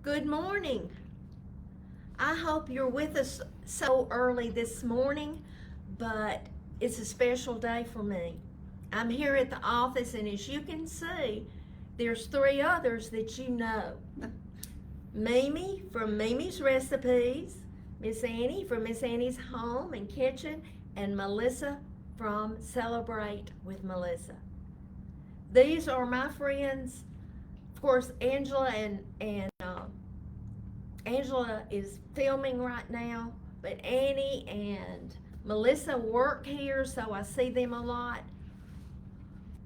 Good morning. I hope you're with us so early this morning, but it's a special day for me. I'm here at the office, and as you can see, there's three others that you know. Mimi from MeMe's Recipes, Miss Annie from Miss Annie's Home and Kitchen, and Melissa from Celebrate with Melissa. These are my friends. Of course, Angela and Angela is filming right now, but Annie and Melissa work here, so I see them a lot.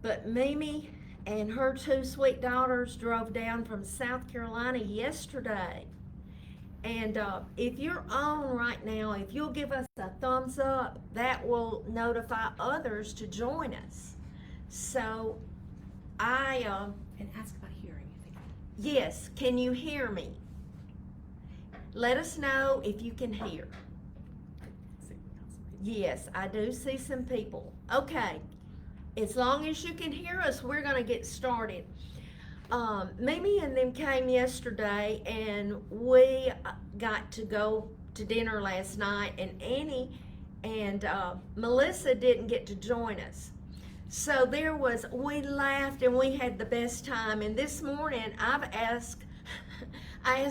But Mimi and her two sweet daughters drove down from South Carolina yesterday. And if you're on right now, if you'll give us a thumbs up, that will notify others to join us. So And ask about hearing. yes, can you hear me? Let us know if you can hear. Yes, I do see some people. Okay, as long as you can hear us, we're gonna get started. Mimi and them came yesterday, and we got to go to dinner last night, and Annie and Melissa didn't get to join us. So we laughed and we had the best time, and this morning I asked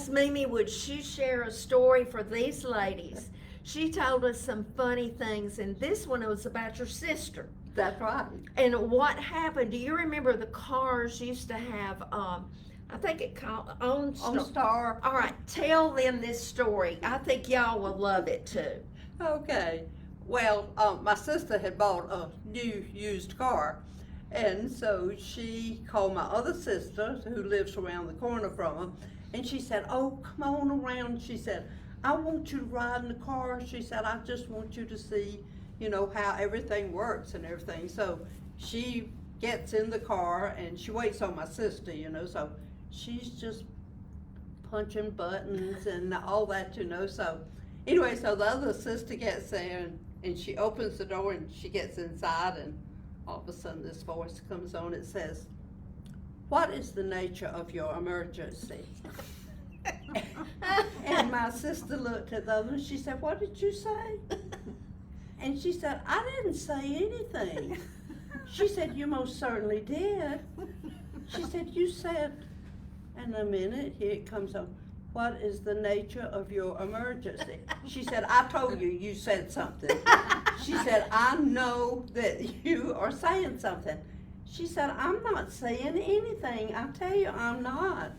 Mimi, would she share a story for these ladies? She told us some funny things, and this one was about your sister. That's right. And what happened? Do you remember the cars used to have, I think it called OnStar. OnStar. All right, tell them this story. I think y'all will love it too. Okay. Well, my sister had bought a new used car, and so she called my other sister, who lives around the corner from her, and she said, "Oh, come on around." She said, "I want you to ride in the car." She said, "I just want you to see, how everything works and everything." So she gets in the car and she waits on my sister, so she's just punching buttons and all that, So anyway, so the other sister gets there and she opens the door and she gets inside, and all of a sudden this voice comes on. It says, "What is the nature of your emergency?" And my sister looked at the other and she said, "What did you say?" And she said, "I didn't say anything." She said, "You most certainly did." She said, "You said," and a minute, here it comes on, "What is the nature of your emergency?" She said, "I told you, you said something." She said, "I know that you are saying something." She said, "I'm not saying anything. I tell you, I'm not."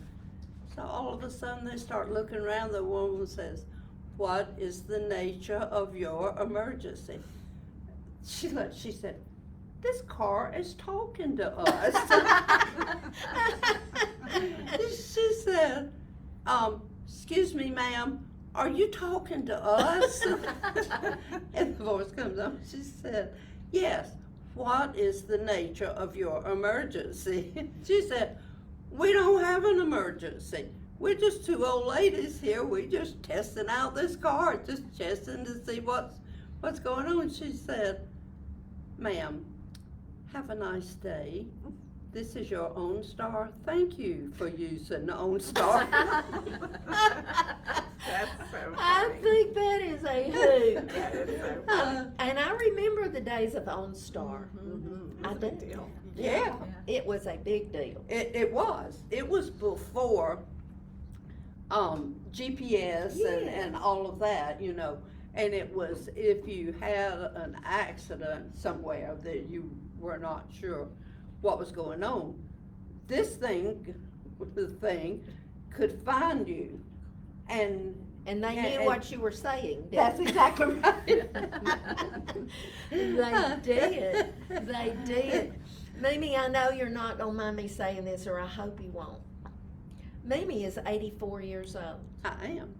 So all of a sudden they start looking around. The woman says, "What is the nature of your emergency?" She said, "This car is talking to us." She said, "Excuse me, ma'am, are you talking to us?" And the voice comes up. She said, "Yes, what is the nature of your emergency?" She said, "We don't have an emergency. We're just two old ladies here. We're just testing out this car, just testing to see what's going on." She said, "Ma'am, have a nice day. This is your OnStar. Thank you for using OnStar." That's so funny. I think that is a hoot. That is so funny. And I remember the days of OnStar. Mm-hmm. I It's a big do. deal. Yeah, It was a big deal. it was. It was before GPS and all of that, And it was if you had an accident somewhere that you were not sure what was going on, this thing, the thing, could find you. And they knew what you were saying. that's exactly right. They did. They did. Mimi, I know you're not going to mind me saying this, or I hope you won't. Mimi is 84 years old. I am.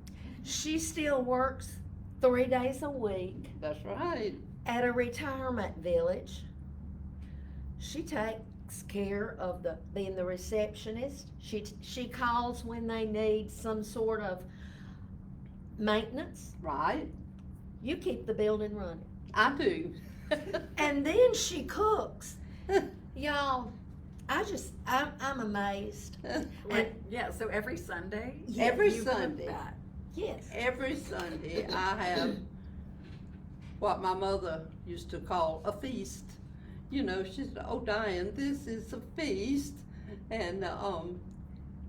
She still works 3 days a week That's right. at a retirement village. She takes care of being the receptionist. She calls when they need some sort of maintenance. Right. You keep the building running. I do. And then she cooks. Y'all, I'm amazed. Yeah, so every Sunday? Every you cook Sunday. that. Yes. Every Sunday, I have what my mother used to call a feast. You know, she said, "Oh, Diane, this is a feast," and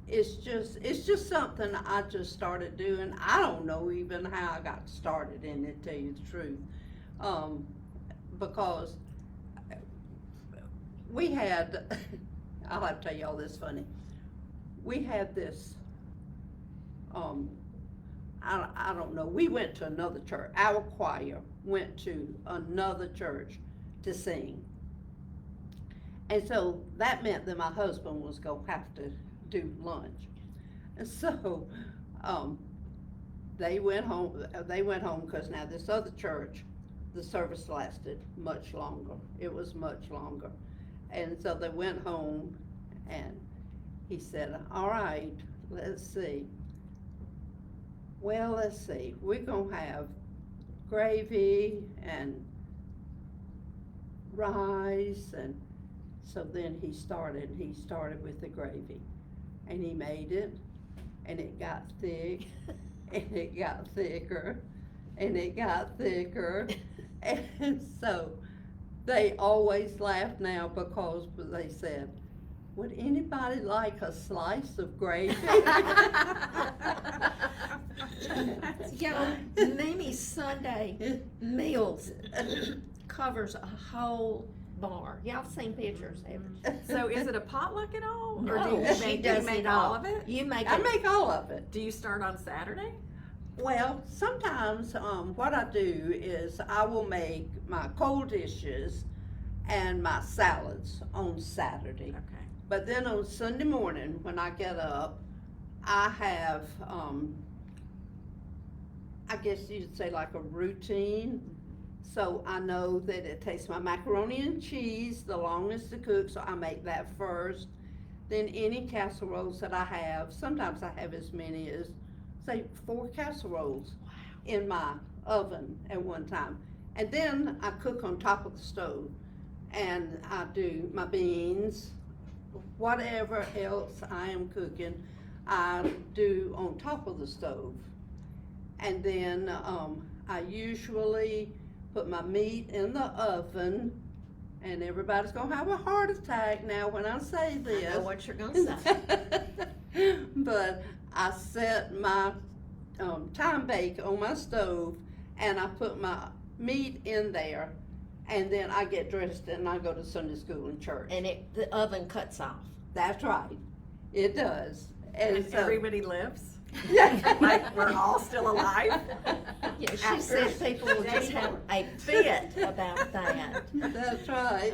it's just something I just started doing. I don't know even how I got started in it, to tell you the truth, because we had. I'll have to tell you all this funny. We had this. I don't know. We went to another church. Our choir went to another church to sing. And so that meant that my husband was going to have to do lunch. And so they went home because now this other church, the service lasted much longer. It was much longer. And so they went home and he said, "All right, let's see. Well, let's see. We're going to have gravy and rice." And so then he started with the gravy. And he made it, and it got thick, and it got thicker, and it got thicker. And so they always laugh now because they said, "Would anybody like a slice of gravy?" Yeah, MeMe's Sunday meals covers a whole bar. Y'all seen pictures, haven't you? So is it a potluck at all? Or No, do you she make, does make it all of it? You make I it. make all of it. Do you start on Saturday? Well, sometimes what I do is I will make my cold dishes and my salads on Saturday. Okay. But then on Sunday morning when I get up, I have, I guess you'd say like a routine. So I know that it takes my macaroni and cheese the longest to cook, so I make that first. Then any casseroles that I have, sometimes I have as many as, say, 4 casseroles in my oven at one time. And then I cook on top of the stove. And I do my beans, whatever else I am cooking, I do on top of the stove. And then I usually put my meat in the oven, and everybody's gonna have a heart attack now when I say this. I know what you're gonna say. But I set my time bake on my stove, and I put my meat in there, and then I get dressed and I go to Sunday school and church. And the oven cuts off. That's right, it does. And so, everybody lives? Yeah. Like we're all still alive? Yeah, she After- said people will just have a fit about that. That's right.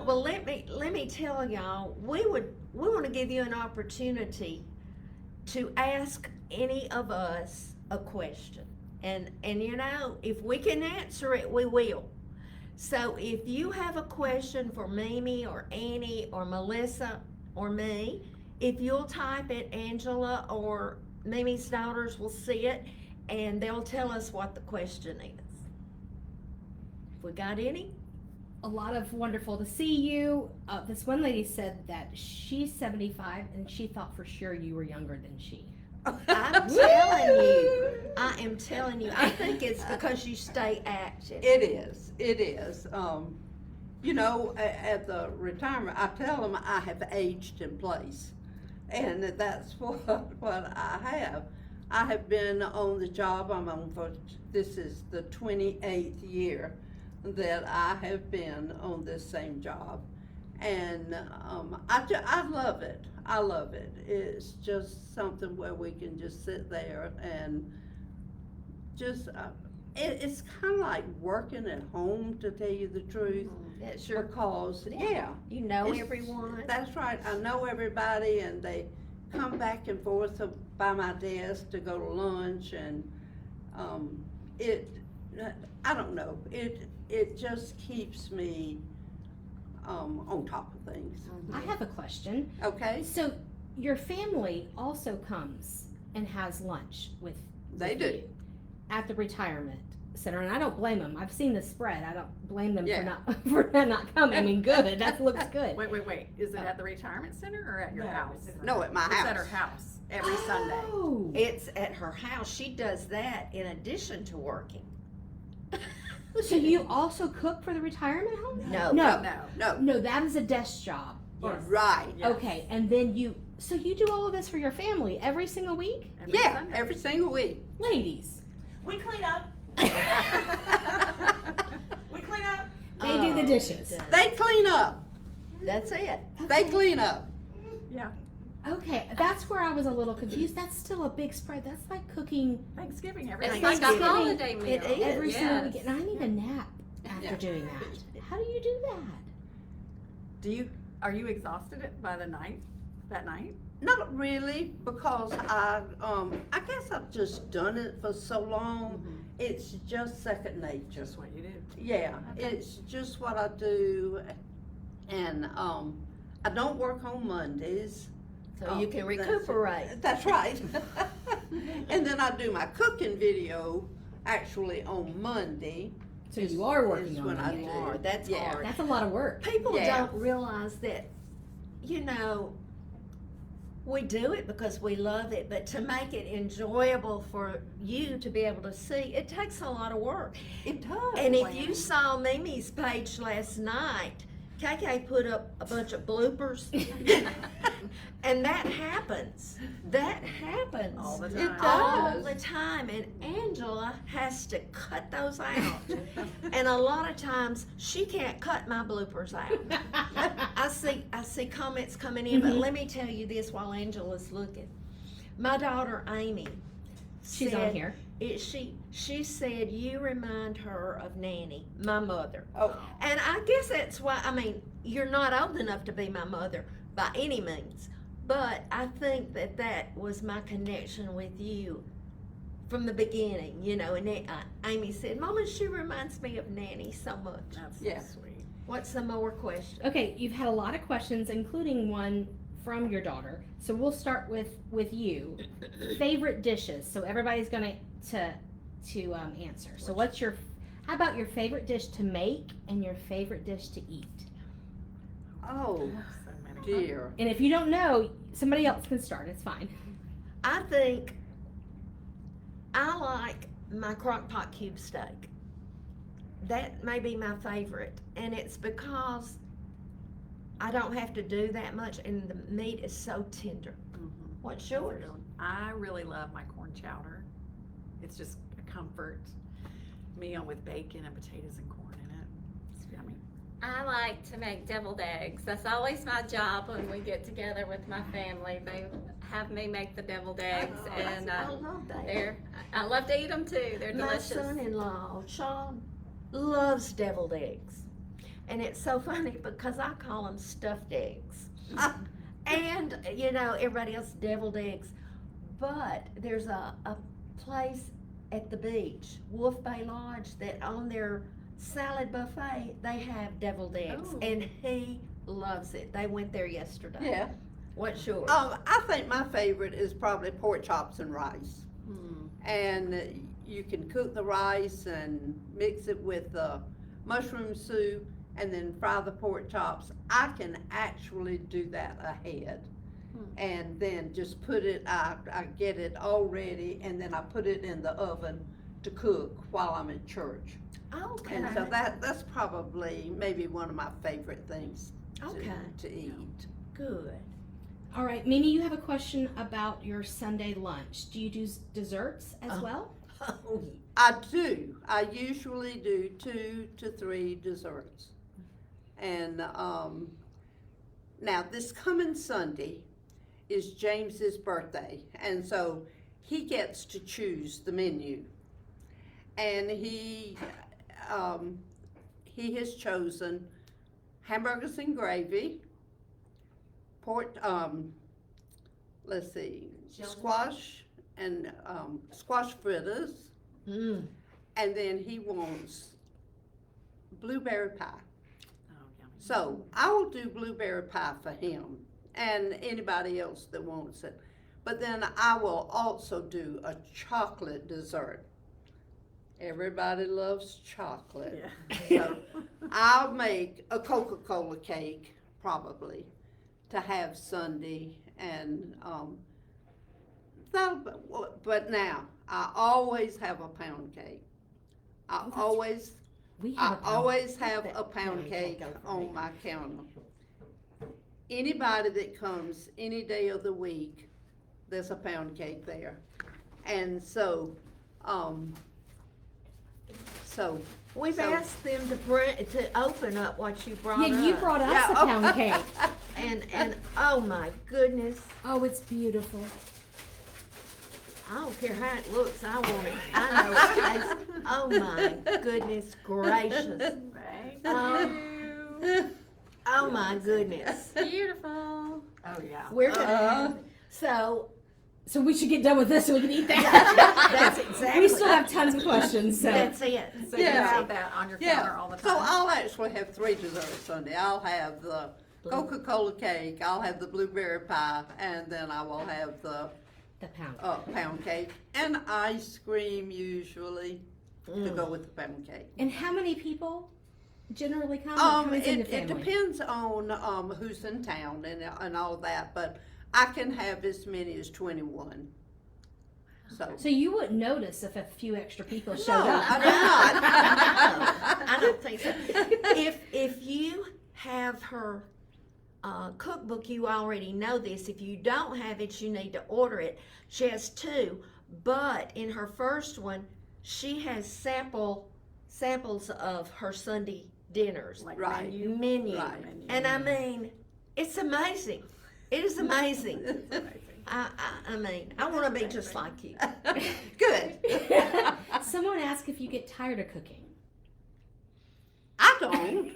Well, let me tell y'all, we want to give you an opportunity to ask any of us a question, and you know, if we can answer it, we will. So if you have a question for Mimi or Annie or Melissa or me, if you'll type it, Angela or Mimi's daughters will see it, and they'll tell us what the question is. We got any? A lot of wonderful to see you. This one lady said that she's 75 and she thought for sure you were younger than she. I'm telling you. I am telling you. I think it's because you stay active. It is. You know, at the retirement, I tell them I have aged in place. And that's what I have. I have been on the job I'm on for, this is the 28th year that I have been on this same job. And I love it. I love it. It's just something where we can just sit there and just, it's kind of like working at home, to tell you the truth. That's your, Because, yeah. you know It's- everyone. That's right. I know everybody, and they come back and forth by my desk to go to lunch, and I don't know. It just keeps me on top of things. I have a question. Okay, So your family also comes and has lunch with they with do. you at the retirement. center, and I don't blame them. I've seen the spread. I don't blame them Yeah. for not coming. I mean, good. That looks good. Wait. Is it at the retirement center or at your No, house? it's No, at my It's house. at her house every Sunday. Oh. It's at her house. She does that in addition to working. So you also cook for the retirement home? No. No. No. No, that is a desk job. Yes. Right. Yes. Okay, and then so you do all of this for your family every single week? Every Yeah, Sunday. every single week. Ladies, We clean up. We clean up. they do the dishes. They clean up. That's it. They clean up. Yeah. Okay, that's where I was a little confused. That's still a big spread. That's like cooking Thanksgiving every It's Sunday. like a Thanksgiving. holiday meal. It is. every single Yes. weekend. And I need a nap after Yeah. doing that. How do you do that? Are you exhausted by the night? That night? Not really, because I guess I've just done it for so long. It's just second nature. Just what you do. Yeah, Okay. it's just what I do, and I don't work on Mondays. So you can That's- recuperate. That's right. And then I do my cooking video actually on Monday. So you are working is on when I it. You do. are. That's Yeah. hard. That's a lot of work. People Yeah. don't realize that, we do it because we love it, but to make it enjoyable for you to be able to see, it takes a lot of work. It does. And if you saw MeMe's page last night, KK put up a bunch of bloopers. And that happens. That happens. All the It time. All does. the time. And Angela has to cut those out. And a lot of times she can't cut my bloopers out. I see comments coming in, but let me tell you this while Angela's looking. My daughter Amy, She's on said- here. She said you remind her of Nanny, my mother. Oh, And I guess that's why, you're not old enough to be my mother by any means, but I think that was my connection with you from the beginning, and Amy said, Mama, she reminds me of Nanny so much. That's Yeah. so sweet. What's some more questions? Okay, you've had a lot of questions, including one from your daughter. So we'll start with you. Favorite dishes. So everybody's going to answer. So how about your favorite dish to make and your favorite dish to eat? oh So many. dear. And if you don't know, somebody else can start. It's fine. I think I like my crock pot cube steak. That may be my favorite, and it's because I don't have to do that much, and the meat is so tender. Mhm. What's yours? I really love my corn chowder. It's just a comfort meal with bacon and potatoes and corn in it. It's yummy. I like to make deviled eggs. That's always my job when we get together with my family. They have me make the deviled eggs, and I love that. I love to eat them too. They're My delicious. son-in-law, Sean, loves deviled eggs. And it's so funny because I call them stuffed eggs. And, everybody else deviled eggs. But there's a place at the beach, Wolf Bay Lodge, that on their salad buffet, they have deviled eggs. Oh. And he loves it. They went there yesterday. Yeah. What's yours? I think my favorite is probably pork chops and rice. Mm. And you can cook the rice and mix it with mushroom soup and then fry the pork chops. I can actually do that ahead. And then just put it, I get it all ready, and then I put it in the oven to cook while I'm at church. Okay. And so that's probably maybe one of my favorite things Okay. to eat. Good. All right, Mimi, you have a question about your Sunday lunch. Do you do desserts as well? Oh, I do. I usually do 2 to 3 desserts. And now this coming Sunday is James's birthday, and so he gets to choose the menu. And he has chosen hamburgers and gravy, pork, let's see, squash and squash fritters, Mm. and then he wants blueberry pie. Oh, yummy. So I will do blueberry pie for him and anybody else that wants it. But then I will also do a chocolate dessert. Everybody loves chocolate. Yeah. So I'll make a Coca-Cola cake probably to have Sunday, and but now I always have a pound cake. I that's always We I have a always have that a pound pound cake cake over on me. my counter. Anybody that comes any day of the week, there's a pound cake there. And so, We've So- asked them to open up what you brought Yeah, you up. brought us Yeah, a pound cake. And oh my goodness, Oh, it's beautiful. I don't care how it looks, I want it. I know it tastes. Oh my goodness gracious. Right? Oh my goodness. Beautiful. Oh, yeah. We're gonna so So we should get done with this so we can eat that. that's exactly. We still have tons of questions. So That's it. So you Yeah. have that on your counter yeah. all the So time? I'll actually have 3 desserts Sunday. I'll have the Coca-Cola cake, I'll have the blueberry pie, and then I will have the pound. pound cake and ice cream usually to go with the pound cake. And how many people generally come? Or comes in the It family? depends on who's in town and all that, but I can have as many as 21. So you wouldn't notice if a few extra people showed No, up. I do not. I don't think so. If you have her cookbook, you already know this. If you don't have it, you need to order it. She has 2, but in her first one, she has samples of her Sunday dinners Like Right. menu, Right. and I mean, it's amazing. It is amazing. It's amazing. I mean, I want to be just like you. Good. Someone asked if you get tired of cooking. I don't.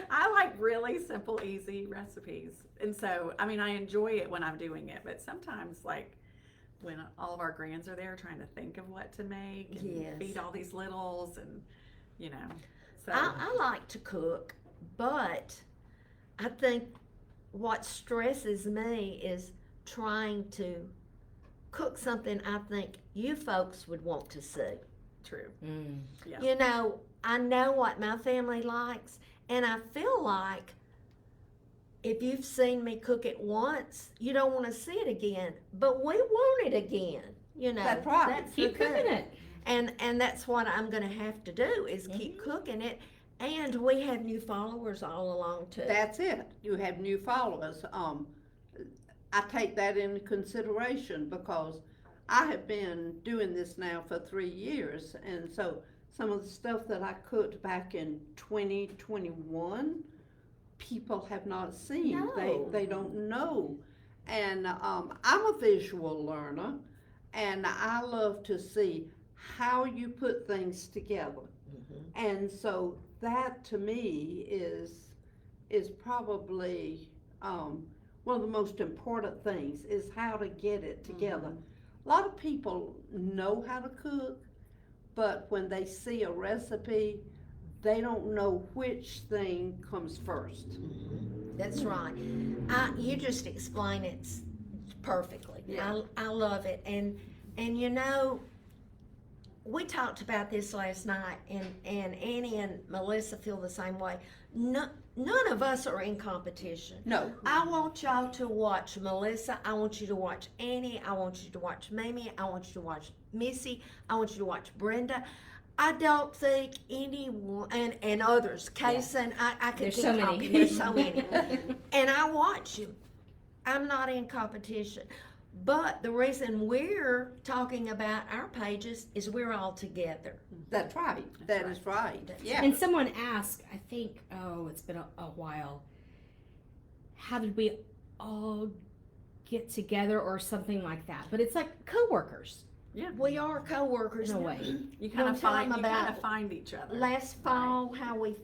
I like really simple, easy recipes. And so, I mean, I enjoy it when I'm doing it, but sometimes, like, when all of our grands are there trying to think of what to make and Yes. feed all these littles and, you know, so. I like to cook, but I think what stresses me is trying to cook something I think you folks would want to see. True. Yeah. You know, I know what my family likes, and I feel like if you've seen me cook it once, you don't want to see it again, but we want it again. You know, That's right. That's Keep the cooking thing. it. And that's what I'm going to have to do is keep cooking it, and we have new followers all along too. That's it. You have new followers. I take that into consideration because I have been doing this now for 3 years, and so some of the stuff that I cooked back in 2021, people have not seen. No. They don't know. And I'm a visual learner, and I love to see how you put things together. And so that to me is probably one of the most important things is how to get it together. A lot of people know how to cook, but when they see a recipe, they don't know which thing comes first. That's right. You just explain it perfectly. Yeah. I love it, and you know, we talked about this last night, and Annie and Melissa feel the same way. None of us are in competition. No. I want y'all to watch Melissa. I want you to watch Annie. I want you to watch Mimi. I want you to watch Missy. I want you to watch Brenda. I don't think anyone, and others, Kason, I could There's keep so many. talking. There's so many. And I watch you. I'm not in competition. But the reason we're talking about our pages is we're all together. That's right. That is right. Yeah. And someone asked, I think, it's been a while, how did we all get together or something like that? But it's like coworkers Yeah. We are co-workers. in a way. You kind Don't of tell find, them you kind about of find each other. Last fall, how we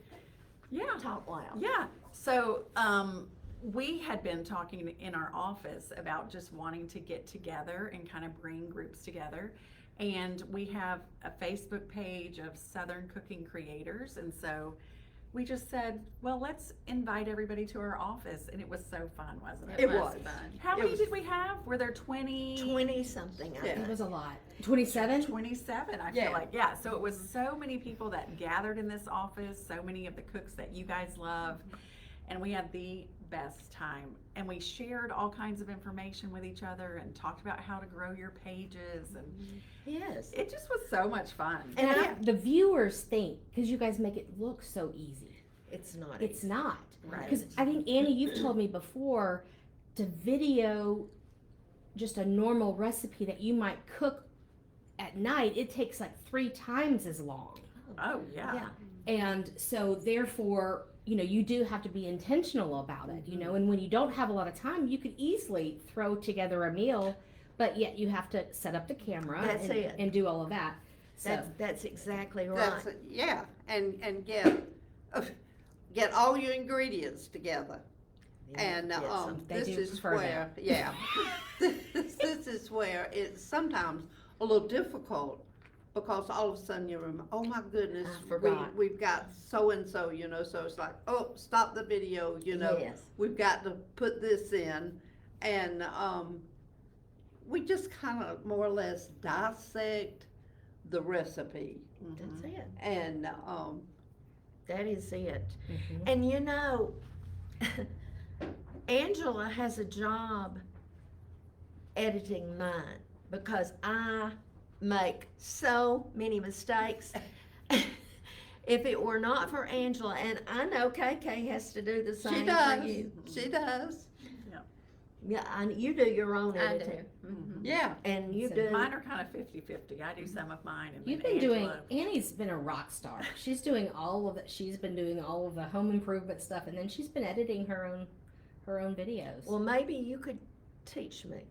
Yeah. talk loud. Yeah. So we had been talking in our office about just wanting to get together and kind of bring groups together. And we have a Facebook page of Southern Cooking Creators. And so we just said, well, let's invite everybody to our office, and it was so fun, wasn't it? It was. fun. How It many was- did we have? Were there 20? 20 something, I Yeah. think. It was a lot. 27? 27, I Yeah. feel like. Yeah, so it was so many people that gathered in this office, so many of the cooks that you guys love, and we had the best time. And we shared all kinds of information with each other and talked about how to grow your pages, and Yes. it just was so much fun. And And the viewers think, because you guys make it look so easy. It's not. It's not. Right. Because I think, Annie, you've told me before, to video just a normal recipe that you might cook at night, it takes like 3 times as long. Oh, yeah. Yeah. And so therefore, you do have to be intentional about it, and when you don't have a lot of time, you could easily throw together a meal, but yet you have to set up the camera That's it. and do all of that. So That's exactly right. That's it, yeah, and get all your ingredients together. And Get some. They this do is prefer where, yeah, this is where it's sometimes a little difficult, because all of a sudden you remember, oh my goodness, I forgot. we've got so and so, so it's like, oh, stop the video, Yes. we've got to put this in, and we just kind of more or less dissect the recipe. That's it. And That is it. Mhm. And Angela has a job editing mine because I make so many mistakes. If it were not for Angela, and I know KK has to do the same she for does, you. she does, Yeah, you do your own I do. editing. Mhm. yeah. And you So do. Mine are kind of 50-50. I do some of mine, and You've then been doing, Angela- Annie's been a rock star. She's doing all of it. She's been doing all of the home improvement stuff, and then she's been editing her own videos. Well, maybe you could teach me.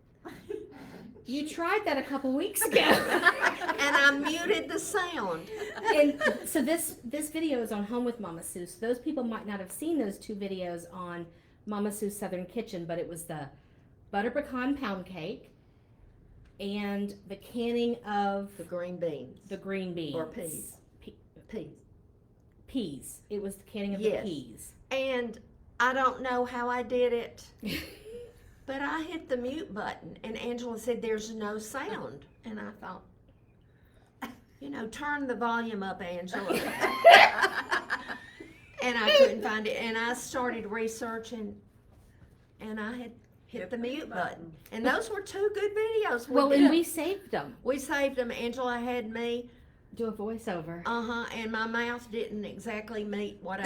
You tried that a couple weeks ago. And I muted the sound. And so this video is on Home with Mama Sue. So those people might not have seen those 2 videos on Mama Sue's Southern Kitchen, but it was the butter pecan pound cake and the canning of The green beans. the green beans. Or peas. Peas. Peas. It was the canning of Yes. the peas. And I don't know how I did it, but I hit the mute button and Angela said there's no sound. And I thought, turn the volume up, Angela. And I couldn't find it. And I started researching and I had hit the mute button. And those were 2 good videos. Well, and we saved them. we saved them. Angela had me, Do a voiceover. and my mouth didn't exactly meet what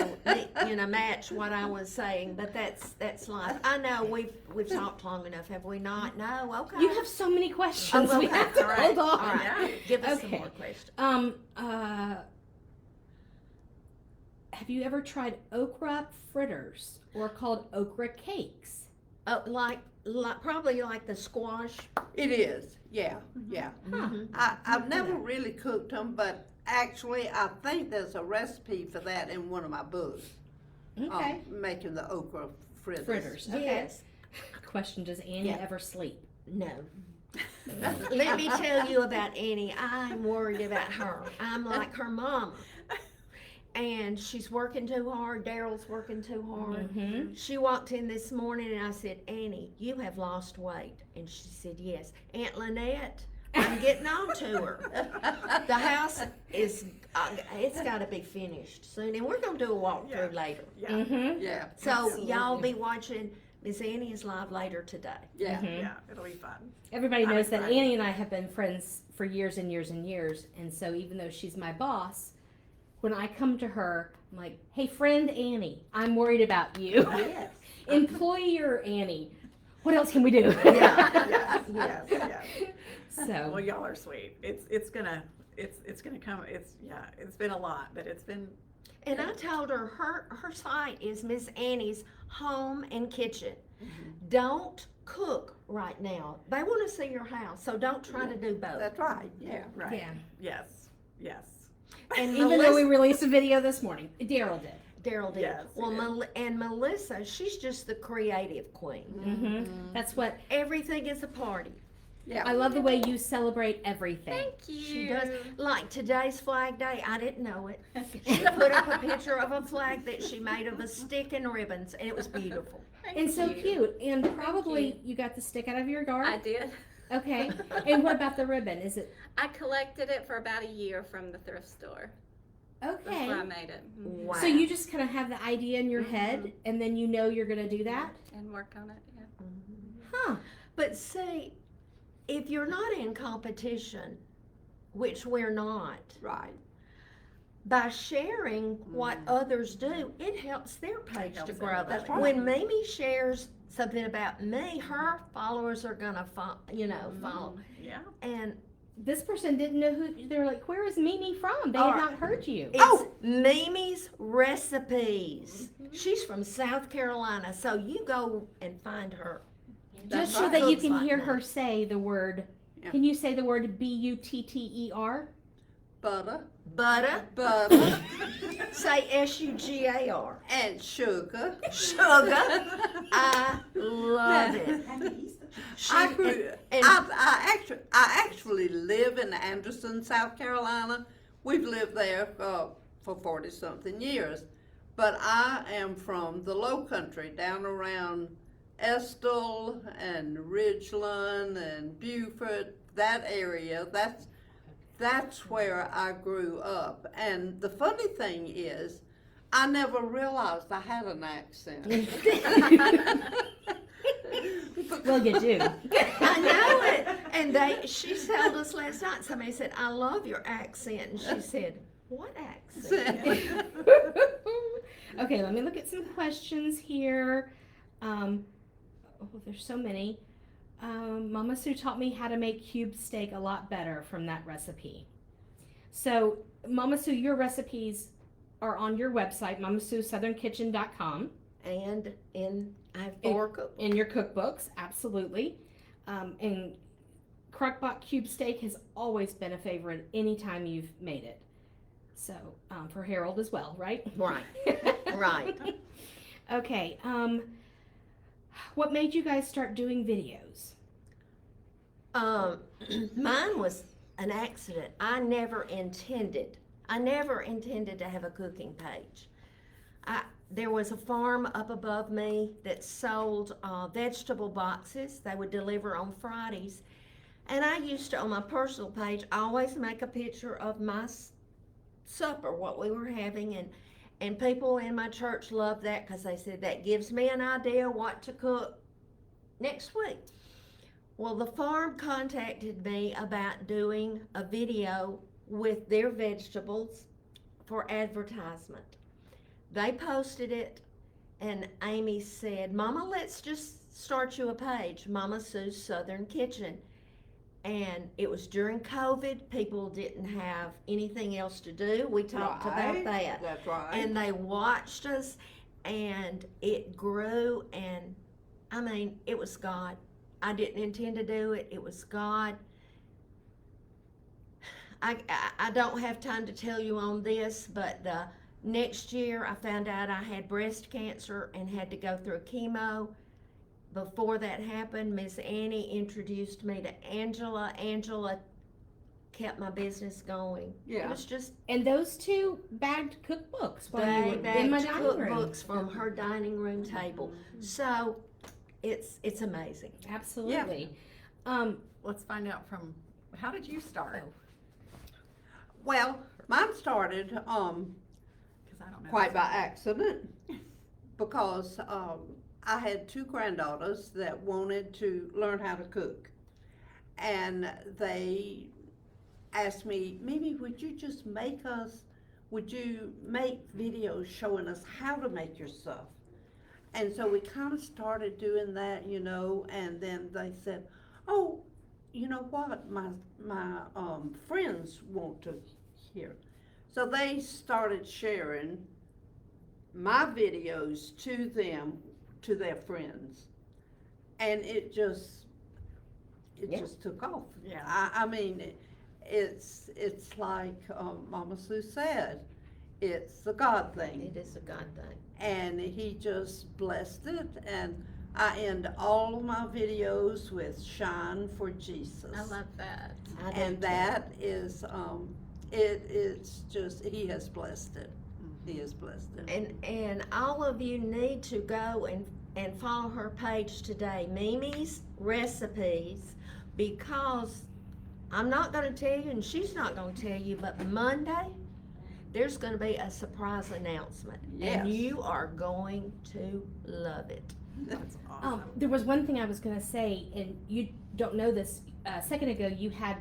match what I was saying, but that's life. I know we've talked long enough, have we not? No, okay. You have so many questions. Oh, We okay. have to All right. hold on. All right. Give us some Okay. more questions. Have you ever tried okra fritters or called okra cakes? Probably like the squash. It is, yeah, yeah. Mhm. I've never really cooked them, but actually I think there's a recipe for that in one of my books. Okay. Making the okra fritters. Fritters. Okay. Yes. Question: Does Annie Yeah. ever sleep? No. Let me tell you about Annie. I'm worried about her. I'm like her mama. And she's working too hard. Daryl's working too hard. Mm-hmm. She walked in this morning and I said, Annie, you have lost weight. And she said, yes. Aunt Lynette, I'm getting on to her. The house is, it's got to be finished soon. And we're going to do a walkthrough later. Yeah. Mm-hmm. Yeah, So y'all be watching Miss Annie's live later today. yeah. Mhm. Yeah, it'll be fun. Everybody I'm knows that excited. Annie and I have been friends for years and years and years. And so even though she's my boss, when I come to her, I'm like, hey, friend Annie, I'm worried about you. Yes. Employer Annie, what else can we do? Yes, yes, yes. So, Well, y'all are sweet. It's gonna come. It's been a lot, but it's been. And I told her her site is Miss Annie's Home and Kitchen. Don't cook right now. They want to see your house, so don't try to do both. That's right, yeah. Right. yeah. Yes. Yes. And Even though we released a video this morning, Daryl did. Daryl did. Yes, he Well, did. and Melissa, she's just the creative queen. Mm-hmm. That's what Everything is a party. Yeah. I love the way you celebrate everything. Thank you. She does. Like today's Flag Day, I didn't know it. She put up a picture of a flag that she made of a stick and ribbons, and it was beautiful. Thank And so you. cute. And probably you got the stick out of your I garden. did. Okay. And what about the ribbon? Is it I collected it for about a year from the thrift store. That's okay? where I made it. Wow. So you just kind of have the idea in your head, and then you know you're going to do that. And work on it. Yeah. Huh? But see, if you're not in competition, which we're not, Right. by sharing what others do, it helps their page helps to grow. everybody. That's right. When Mimi shares something about me, her followers are gonna follow. Yeah. And This person didn't know who. They're like, "Where is Mimi from?" They All had right. not heard you. it's Mimi's Recipes. She's from South Carolina, so you go and find her. Just That's so right. that you Looks can like hear me. her say the word. Yeah. Can you say the word BUTTER? Butter, Butter, butter, say SUGAR. and sugar. Sugar. I love it. She, I, grew, and- I actually live in Anderson, South Carolina. We've lived there for 40-something years. But I am from the low country, down around Estill and Ridgeland and Beaufort, that area. That's where I grew up. And the funny thing is, I never realized I had an accent. Well, you do. I know it. And she told us last night, somebody said, I love your accent. And she said, what accent? Okay, let me look at some questions here. Oh, there's so many. Mama Sue taught me how to make cube steak a lot better from that recipe. So, Mama Sue, your recipes are on your website, mamasuesouthernkitchen.com. And I have 4 cookbooks. In your cookbooks, absolutely. And crock-pot cube steak has always been a favorite anytime you've made it. So, for Harold as well, right? Right. Right. Okay. What made you guys start doing videos? Mine was an accident. I never intended to have a cooking page. There was a farm up above me that sold vegetable boxes. They would deliver on Fridays. And I used to, on my personal page, always make a picture of my supper, what we were having. And people in my church loved that because they said that gives me an idea what to cook next week. Well, the farm contacted me about doing a video with their vegetables for advertisement. They posted it, and Amy said, Mama, let's just start you a page, Mama Sue's Southern Kitchen. And it was during COVID. People didn't have anything else to do. We talked about that. That's right. And they watched us, and it grew, and I mean, it was God. I didn't intend to do it. It was God. I don't have time to tell you on this, but the next year I found out I had breast cancer and had to go through chemo. Before that happened, Miss Annie introduced me to Angela. Angela kept my business going. Yeah. It was just And those two bagged cookbooks while you were they in my bagged dining room. cookbooks from her dining room table. So it's amazing. Absolutely. Let's find out from, how did you start? Well, mine started Because I don't know. quite by accident because I had 2 granddaughters that wanted to learn how to cook. And they asked me, Mimi, would you make videos showing us how to make your stuff? And so we kind of started doing that, and then they said, oh, you know what, my friends want to hear. So they started sharing my videos to them, to their friends. And it just took off. Yeah. I mean, it's like Mama Sue said, it's a God thing. It is a God thing. And he just blessed it, and I end all of my videos with "Shine for Jesus." I love that. I do And too. that is, it's just, he has blessed it. He has blessed it. And all of you need to go and follow her page today, MeMe's Recipes, because I'm not going to tell you, and she's not going to tell you, but Monday there's going to be a surprise announcement, and Yes. you are going to love it. That's awesome. There was one thing I was going to say, and you don't know this. A second ago, you had,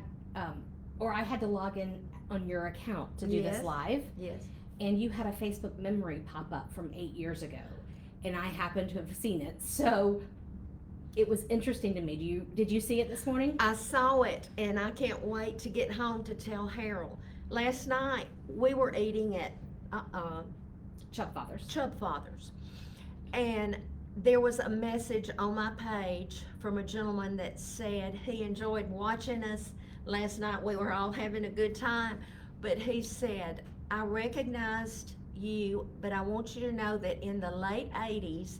or I had to log in on your account to do Yes. this live, Yes. and you had a Facebook memory pop up from 8 years ago, and I happened to have seen it. So it was interesting to me. Did you see it this morning? I saw it, and I can't wait to get home to tell Harold. Last night we were eating at Chuck Fathers. Chub Fathers, and there was a message on my page from a gentleman that said he enjoyed watching us last night. We were all having a good time, but he said, I recognized you, but I want you to know that in the late 80s,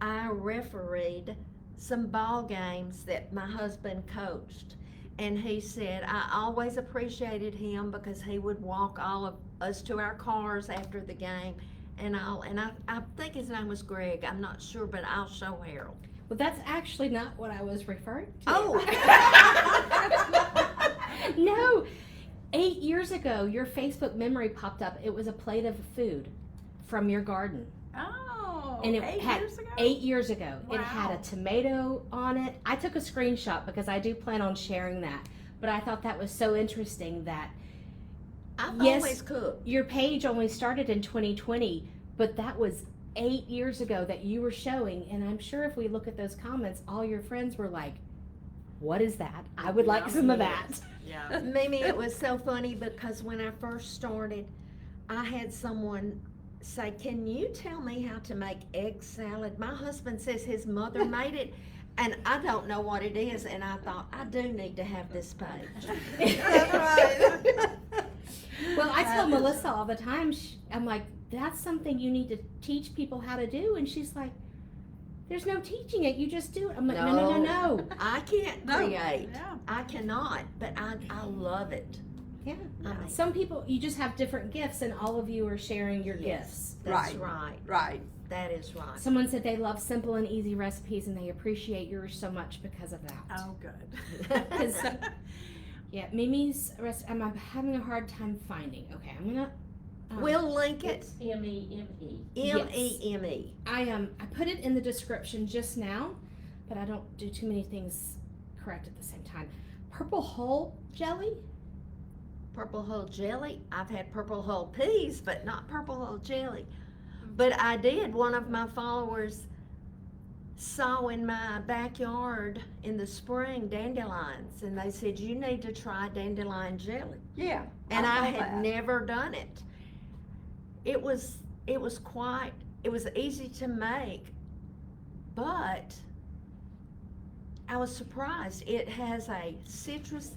I refereed some ball games that my husband coached. And he said, I always appreciated him because he would walk all of us to our cars after the game. And I think his name was Greg. I'm not sure, but I'll show Harold. Well, that's actually not what I was referring to. Oh. No. 8 years ago, your Facebook memory popped up. It was a plate of food from your garden. Oh, And it 8 had years ago? 8 years ago. It had a Wow. tomato on it. I took a screenshot because I do plan on sharing that. But I thought that was so interesting that I've Yes. always cooked. your page only started in 2020, but that was 8 years ago that you were showing. And I'm sure if we look at those comments, all your friends were like, what is that? I would like Yeah. some of that. Yeah. Mimi, it was so funny because when I first started, I had someone say, can you tell me how to make egg salad? My husband says his mother made it, and I don't know what it is, and I thought, I do need to have this page. That's right. Well, I tell That is- Melissa all the time, I'm like, that's something you need to teach people how to do. And she's like, there's no teaching it. You just do it. I'm like, no. I can't No. create. Yeah. I cannot, but I love it. Yeah. I mean, Some people, you just have different gifts, and all of you are sharing your gifts. That's Right. right. Right. That is right. Someone said they love simple and easy recipes, and they appreciate yours so much because of that. Oh, good. 'Cause, yeah, MeMe's recipe, I'm having a hard time finding. Okay, I'm gonna. We'll link it. It's M-E-M-E. M-E-M-E. I put it in the description just now, but I don't do too many things correct at the same time. Purple hull jelly. Purple hull jelly. I've had purple hull peas, but not purple hull jelly. But I did. One of my followers saw in my backyard in the spring dandelions, and they said, you need to try dandelion jelly. Yeah. And I know had that. never done it. It was easy to make, but I was surprised. It has a citrus,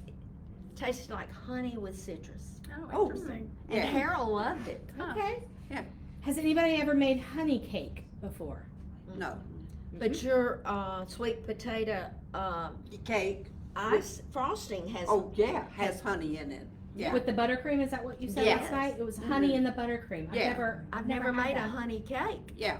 tasted like honey with citrus. Oh, Oh. interesting. And Yeah. Harold loved it. Huh. Okay. Yeah. Has anybody ever made honey cake before? No. But your sweet potato Cake. ice frosting has Oh, yeah. Has honey in it. Yeah. With the buttercream, is that what you said Yes. last night? It was honey in the buttercream. Yeah. I've never had made a that. honey cake. Yeah.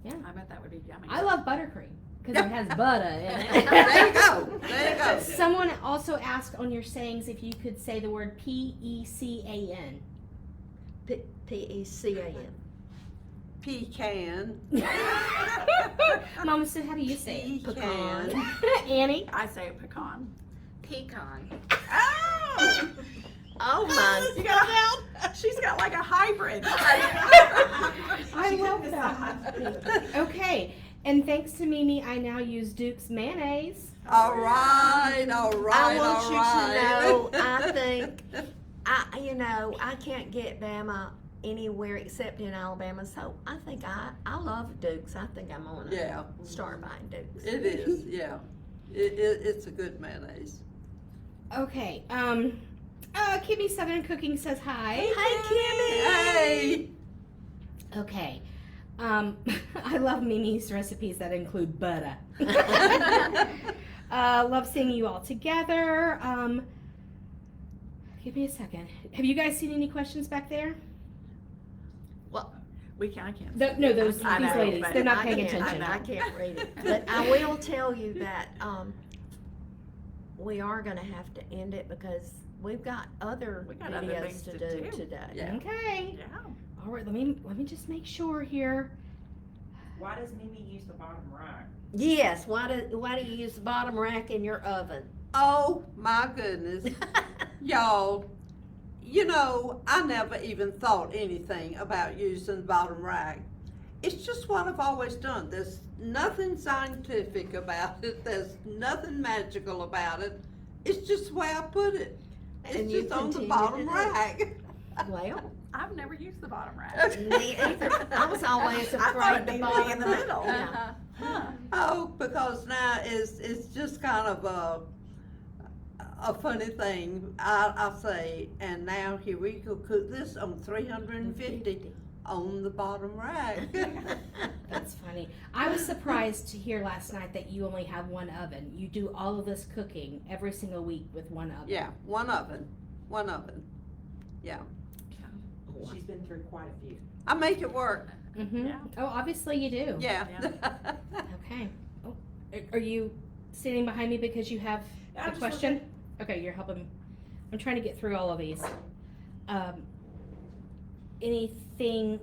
I bet that would be yummy. I love buttercream because it has butter in it. There you go. There you go. Someone also asked on your sayings if you could say the word P-E-C-A-N. P-E-C-A-N. Pecan. Mama said, how do you say it? Pecan. Annie? I say pecan. Pecan. Oh! Oh my. You got it? She's got like a hybrid. I love that. Okay, and thanks to Mimi, I now use Duke's mayonnaise. All right. All right. I want all you right. to know, I think, I can't get Bama anywhere except in Alabama, so I think I love Dukes. I think I'm gonna Yeah. start buying Dukes. It is. Yeah. It's a good mayonnaise. Okay, Kimmy Southern Cooking says hi. Hey, Kimmy! Hey. Okay, I love MeMe's recipes that include butter. Love seeing you all together. Give me a second. Have you guys seen any questions back there? I can't. No, those I these know, ladies. but They're not I paying can't- attention. I can't read it, but I will tell you that we are going to have to end it because we've got other We got other videos things to to do do. today. Yeah. Okay. Yeah. All right. Let me just make sure here. Why does Mimi use the bottom rack? Yes. Why do you use the bottom rack in your oven? Oh my goodness, y'all. You know, I never even thought anything about using the bottom rack. It's just what I've always done. There's nothing scientific about it. There's nothing magical about it. It's just the way I put it. It's And you just on the continue bottom to do it. rack. Well, I've never used the bottom rack. me either. I was always I thought it afraid the needed to be in bottom the rack. middle. Yeah. Huh. Oh, because now it's just kind of a funny thing. I say, and now here we go cook this on 350 on the bottom rack. That's funny. I was surprised to hear last night that you only have one oven. You do all of this cooking every single week with one oven. Yeah, one oven. Yeah, She's been through quite a few. I make it work. Mm-hmm. Yeah. Oh, obviously you do. Yeah. Okay. Oh, are you standing behind me because you have Yeah, a I'm just question? Okay, you're helping. I'm trying to get through all of these. Anything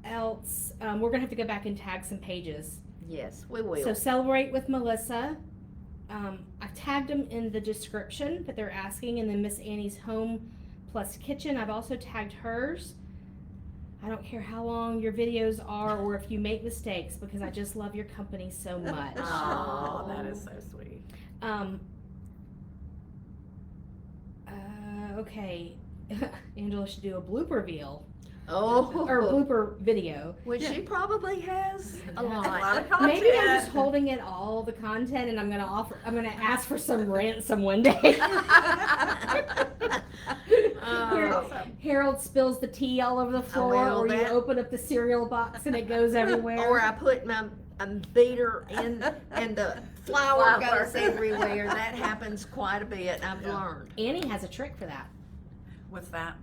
else? We're gonna have to go back and tag some pages. Yes, we will. So celebrate with Melissa. I tagged them in the description that they're asking, and then Miss Annie's home plus kitchen. I've also tagged hers. I don't care how long your videos are or if you make mistakes because I just love your company so much. Oh, that is so sweet. Okay. Angela should do a blooper reel oh, or blooper video. which she probably has a A lot lot. of content. Maybe I'm just holding in all the content and I'm gonna ask for some ransom one day. Awesome. Harold spills the tea all over the floor, well, or you that- open up the cereal box and it goes everywhere. Or I put my beater in and the flour Flour. goes everywhere. That happens quite a bit. I've learned. Annie has a trick for What's that?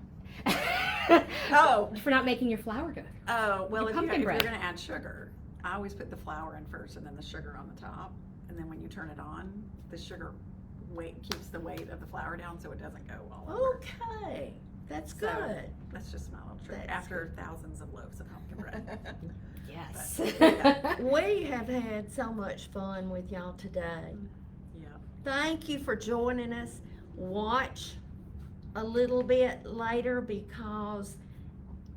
that. Oh, For not making your flour go. well, The if pumpkin you're bread. going to add sugar, I always put the flour in first and then the sugar on the top. And then when you turn it on, the sugar keeps the weight of the flour down so it doesn't go all over. Okay, that's So- good. That's just my little trick That's after thousands of loaves of pumpkin bread. Yes. We have had so much fun with y'all today. Yeah. Thank you for joining us. Watch a little bit later because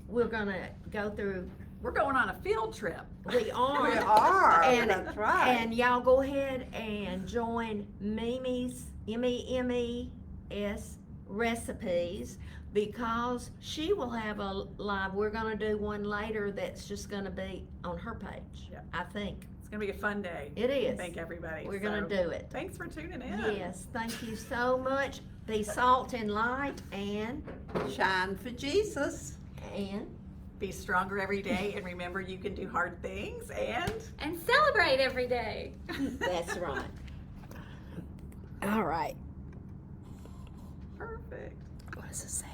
we're gonna go through. We're going on a field trip. We are. We are. And, That's right. and y'all go ahead and join MeMe's MEMES recipes because she will have a live. We're gonna do one later that's just gonna be on her page. Yep. I think It's going to be a fun day. it is. Thank everybody. We're gonna do it. Thanks for tuning in. Yes, thank you so much. Be salt and light and Shine for Jesus. Be stronger every day and remember you can do hard things and And celebrate every day. that's right. All right. perfect. What does it say?